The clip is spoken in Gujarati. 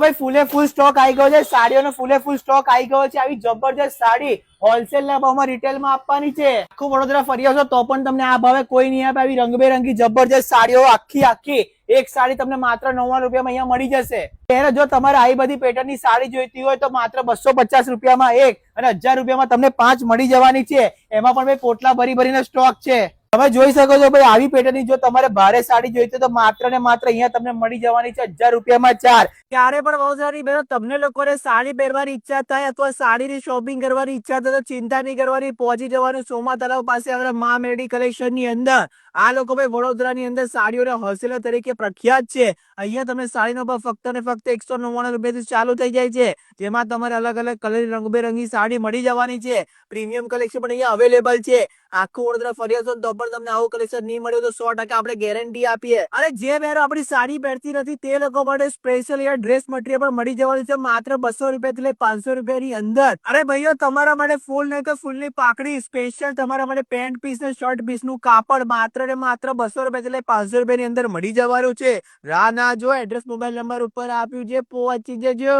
ભાઈ ફૂલે ફૂલ સ્ટોક આવી ગયો છે, સાડીઓનો ફૂલે ફૂલ સ્ટોક આવી ગયો છે। આવી જબરજસ્ત સાડી હોલસેલ ના ભાવમાં રિટેલમાં આપવાની છે। આખું વડોદરા ફરી આવશો તો પણ તમને આ ભાવે કોઈ નહીં આપે। આવી રંગબેરંગી જબરજસ્ત સાડીઓ આખી એક સાડી તમને માત્ર 99 રૂપિયામાં અહીંયા મળી જશે। ત્યારે જો તમારે આવી બધી પેટર્નની સાડી જોઈતી હોય તો માત્ર 250 રૂપિયામાં એક અને 1000 રૂપિયામાં તમને 5 મળી જવાની છે। એમાં પણ ભાઈ પોટલા ભરીને સ્ટોક છે। તમે જોઈ શકો છો ભાઈ આવી પેટર્નની જો તમારે ભારે સાડી જોઈતી તો માત્ર ને માત્ર અહીંયા તમને મળી જવાની છે 1000 રૂપિયામાં 4। ત્યારે પણ બહુ સારી બહેનો તમને લોકોને સાડી પહેરવાની ઈચ્છા થાય અથવા સાડીની શોપિંગ કરવાની ઈચ્છા થાય તો ચિંતા નહીં કરવાની, પહોંચી જવાનું સોમા તલાવ પાસે આવેલા મા મેડી કલેક્શન ની અંદર। આ લોકો ભાઈ વડોદરાની અંદર સાડીઓના હોલસેલર તરીકે પ્રખ્યાત છે। અહીંયા તમે સાડીનો ભાવ ફક્ત ને ફક્ત 199 રૂપિયાથી ચાલુ થઈ જાય છે, જેમાં તમારે અલગ અલગ કલર રંગબેરંગી સાડી મળી જવાની છે। પ્રીમિયમ કલેક્શન પણ અહીંયા અવેલેબલ છે। આખું વડોદરા ફરી આવશો તો પણ તમને આવું કલેક્શન નહીં મળ્યું તો 100% આપણે ગેરંટી આપીએ। અને જે બહેનો આપણી સાડી પહેરતી નથી તે લોકો માટે સ્પેશિયલ અહીંયા ડ્રેસ મટીરિયલ પણ મળી જવાનું છે માત્ર 200 રૂપિયાથી લઈ 500 રૂપિયાની અંદર। અરે ભાઈઓ તમારા માટે ફૂલ નહીં તો ફૂલની પાકડી સ્પેશિયલ તમારા માટે પેન્ટ પીસ ને શર્ટ પીસ નું કાપડ માત્ર ને માત્ર 200 રૂપિયાથી લઈ 500 રૂપિયાની અંદર મળી જવાનું છે। રાહ ના જો, એડ્રેસ મોબાઈલ નંબર ઉપર આપ્યું છે, પહોંચી જજો।